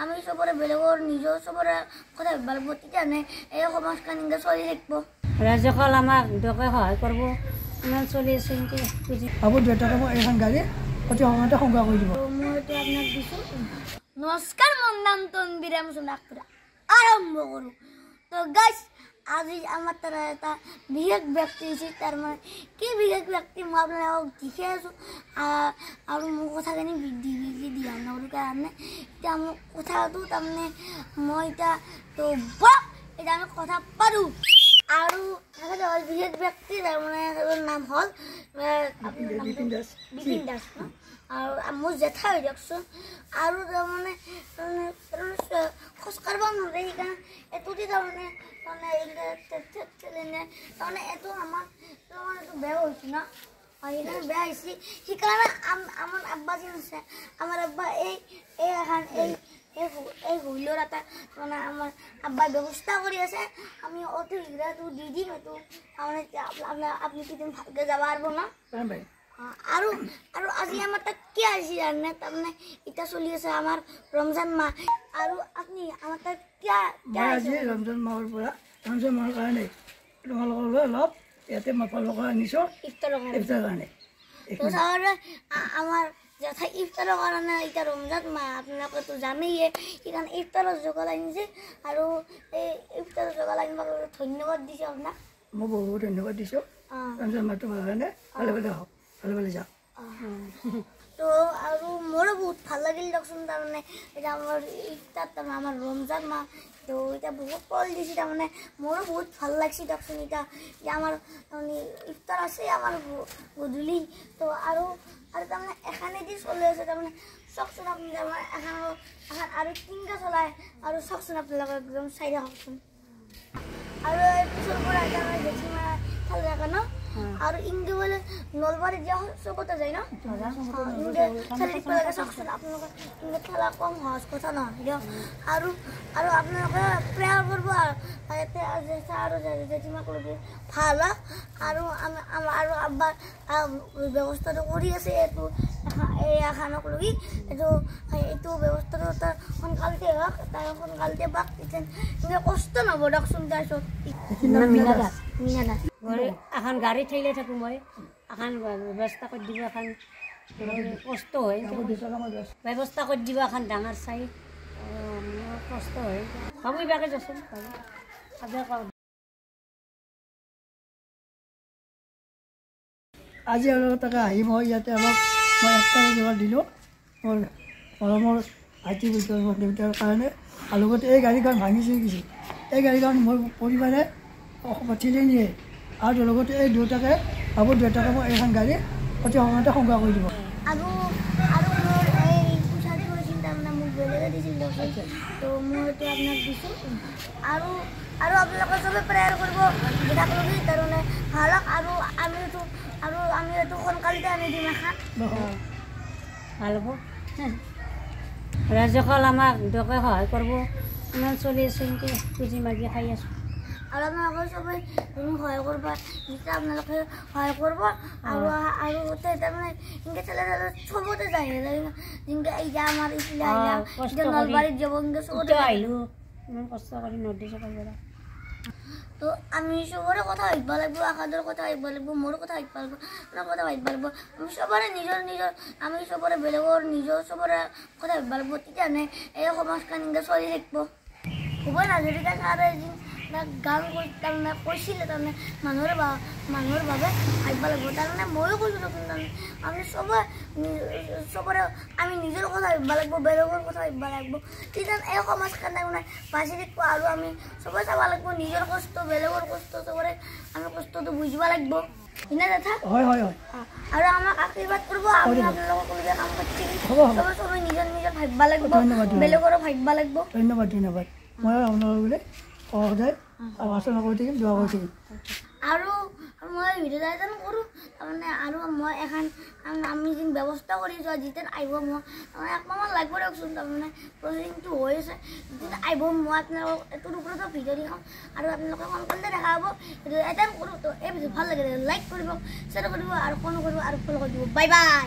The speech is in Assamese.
আমি সবৰে বেলেগৰ নিজৰ সবৰে কথা ভাবিব তেতিয়ানে এই সমাজখন ইংগে চলি থাকিব। ৰাজ্যপাল আমাক দুয়োকে সহায় কৰিব ইমান চলি আছে এনেকৈ বুজি হ'ব দুয়োটাকে মই এখন গাড়ী অতি সময়তে সংগ্ৰহ কৰি দিব। মই এইটো আপোনাক দিছোঁ। নমস্কাৰ, মোৰ নাম তনবীৰ সোণাকপুৰা। আৰম্ভ কৰোঁ। তো গাইজ আজি আমাৰ তাৰ এটা বিশেষ ব্যক্তি হৈছে, তাৰমানে কি বিশেষ ব্যক্তি মই আপোনালোকক দেখি আছোঁ আৰু মোৰ কথাখিনি বৃদ্ধি দিয়া নকৰোঁ কাৰণে এতিয়া মোৰ কথাটো তাৰমানে মই এতিয়া তো এতিয়া আমি কথা পাৰোঁ আৰু হ'ল বিশেষ ব্যক্তি তাৰমানে নাম হ'ল বিপিন দাস আৰু মোৰ জেঠা হৈ দিয়কচোন। আৰু তাৰমানে খোজকাঢ়িব নোৱাৰে সেইকাৰণে এইটোতে তাৰমানে তাৰমানে এইটো আমাৰ এইটো বেয়া হৈছে ন, সেইকাৰণে বেয়া হৈছে। সেইকাৰণে আমাৰ আব্বা যি আছে, আমাৰ আব্বা এই হুইলৰ এটা মানে আমাৰ আব্বাই ব্যৱস্থা কৰি আছে। আমি অতি শীঘ্ৰটো দি দিম। এইটো তাৰমানে আপুনি কেইদিন ভালকৈ যাব পাৰিব ন। আৰু আজি আমাৰ তাত কি আহিছে জানে, তাৰমানে এতিয়া চলি আছে আমাৰ ৰমজান মাহ আৰু আপুনি আমাৰ তাত আজি ৰমজান মাহৰ পৰা ৰমজান মাহৰ কাৰণে তোমালোকলৈ অলপ ইয়াতে মাফল আনিছোঁ ইফতাৰৰ কাৰণে। আমাৰ যথা ইফতাৰৰ কাৰণে এতিয়া ৰমজান মাহ আপোনালোকেতো জানেই, সেইকাৰণে ইফতাৰৰ যোগাৰ আনিছে আৰু এই ইফতাৰৰ যোগাৰ আনিব ধন্যবাদ দিছোঁ আপোনাক। মই বহুত ধন্যবাদ দিছোঁ। ৰমজান মাহটো ভাল কাৰণে ভালে ভালে হওক, ভালে ভালে যাওক। তো আৰু মোৰো বহুত ভাল লাগিল দিয়কচোন। তাৰমানে এতিয়া আমাৰ ইফতাৰ তাৰমানে আমাৰ ৰমজান মাহ তো এতিয়া বহুত ফল দিছে, তাৰমানে মোৰো বহুত ভাল লাগিছে দিয়কচোন। এতিয়া আমাৰ তাৰমানে ইফতাৰ আছে আমাৰ গধূলি তো আৰু তাৰমানে এখানেদি চলি আছে। তাৰমানে চাওকচোন আপুনি, তাৰমানে এখন আৰু তিনিটা চলাই আৰু চাওকচোন আপোনালোকে একদম চাই থাককচোন। আৰু পিছৰ পৰা তাৰমানে জেঠীমা ভাল লাগে ন, আৰু ইংগে বোলে নলবাৰীত যোৱা চবতে যায় ন, ইংগে চালি দিব লাগে। চাওকচোন আপোনালোকে ইংগে খেলা কম সহজ কথা নহয় দিয়ক। আৰু আপোনালোকে প্ৰেয়াৰ কৰিব আৰু জেঠীমাক লগি ভাল হওক। আৰু আব্বাৰ ব্যৱস্থাটো কৰি আছে এই এখানক লগি এইটো ব্যৱস্থাটো তাৰ সোনকালতে হওক, তাৰ সোনকালতে পাক, তেতিয়া কষ্ট নহ'ব দিয়কচোন। তাৰপিছত মীনা দাস এখন গাড়ী ঠেলে থাকোঁ মই, এখন ব্যৱস্থা কৰি দিব, এখন কষ্ট হয় ব্যৱস্থা কৰি দিব, এখন ডাঙৰ চাই কষ্ট হয় ভাবো ইবাকে যাচোন। আজি অলপ তাকে আহিব ইয়াতে অলপ মই একটা যোগাৰ দিলোঁ মোৰ মৰমৰ ভাইটি দেউতাৰ কাৰণে। আৰু লগতে এই গাড়ীখন ভাঙিছে গৈছে, এই গাড়ীখন মোৰ পৰিবাৰে ঠেলি নিয়ে আৰু লগতে এই দুয়োটাকে মই এইখন গাড়ী অতি সময়তে সংগ্ৰহ কৰি দিব। আৰু মোৰ এই পইচাটো হৈছিল তাৰমানে মোক বেলেগে দিছিল দিয়কচোন, তো মই এইটো আপোনাক দিছোঁ। আৰু আপোনালোকে চবে প্ৰেয়াৰ কৰিব দেখাকলগি তাৰমানে ভাল হওক। আমি এইটো সোনকালতে আনি দিম এখন ভাল হ'ব। ৰাজ্যপাল আমাক দুয়োকে সহায় কৰিব ইমান চলি আছে এনেকৈ পুঁজি মাগি খাই আছোঁ। আৰু আপোনালোকে চবেই সহায় কৰিব, যেতিয়া আপোনালোকে সহায় কৰিব আৰু তাৰমানে এনেকৈ চালে চবতে যায় যেনেকৈ এতিয়া আমাৰ ইফালে আহিলে নলবাৰীত যাব এনেকৈ চবতে আহিলোঁ ইমান কষ্ট কৰি নদী চপাই। তো আমি চবৰে কথা ভাবিব লাগিব, আশাদৰ কথা ভাবিব লাগিব, মোৰ কথা ভাবিব লাগিব, আপোনাৰ কথা ভাবিব লাগিব। আমি চবৰে আমি চবৰে বেলেগৰ নিজৰ চবৰে কথা ভাবিব লাগিব, তেতিয়ানে এই সমাজখন এনেকৈ চলি থাকিব। ভূপেন হাজৰিকা ছাৰে গান তাৰমানে কৈছিলে, তাৰমানে মানুহৰ বাবে ভাবিব লাগিব। তাৰমানে ময়ো কৈছোঁ তাৰমানে আমি চবৰে আমি নিজৰ কথা ভাবিব লাগিব, বেলেগৰ কথা ভাবিব লাগিব, তেতিয়া এই সমাজখন তাৰমানে বাচি থাকিব। আৰু আমি চবে চাব লাগিব নিজৰ কষ্ট, বেলেগৰ কষ্ট, চবৰে আমি কষ্টটো বুজিব লাগিব। হয়নে জেঠা? আৰু আমাক আশীৰ্বাদ কৰিব, আমি আপোনালোকক কাম কৰি চবে নিজৰ ভাবিব লাগিব, বেলেগৰো ভাবিব লাগিব। ধন্যবাদ। মই আপোনালোকলৈ সদায় আলোচনা কৰি থাকিম, দোৱা কৰি থাকিম। আৰু মই ভিডিঅ' এটা কৰোঁ তাৰমানে, আৰু মই আমি যেন ব্যৱস্থা কৰি যোৱা যেতিয়া আহিব মই একমাহমান লাগিব দিয়কচোন। তাৰমানে প্ৰচেছিংটো হৈ আছে, যেতিয়া আহিব মই আপোনালোকক এইটোৰ ওপৰতো ভিডিঅ' দেখাম আৰু আপোনালোকে সোনকালে দেখা হ'ব। ভিডিঅ' এটা কৰোঁ তো এই ভিডিঅ' ভাল লাগে লাইক কৰিব, শ্বেয়াৰ কৰিব আৰু ফোন কৰিব আৰু ফ'ল' কৰি দিব। Bye bye.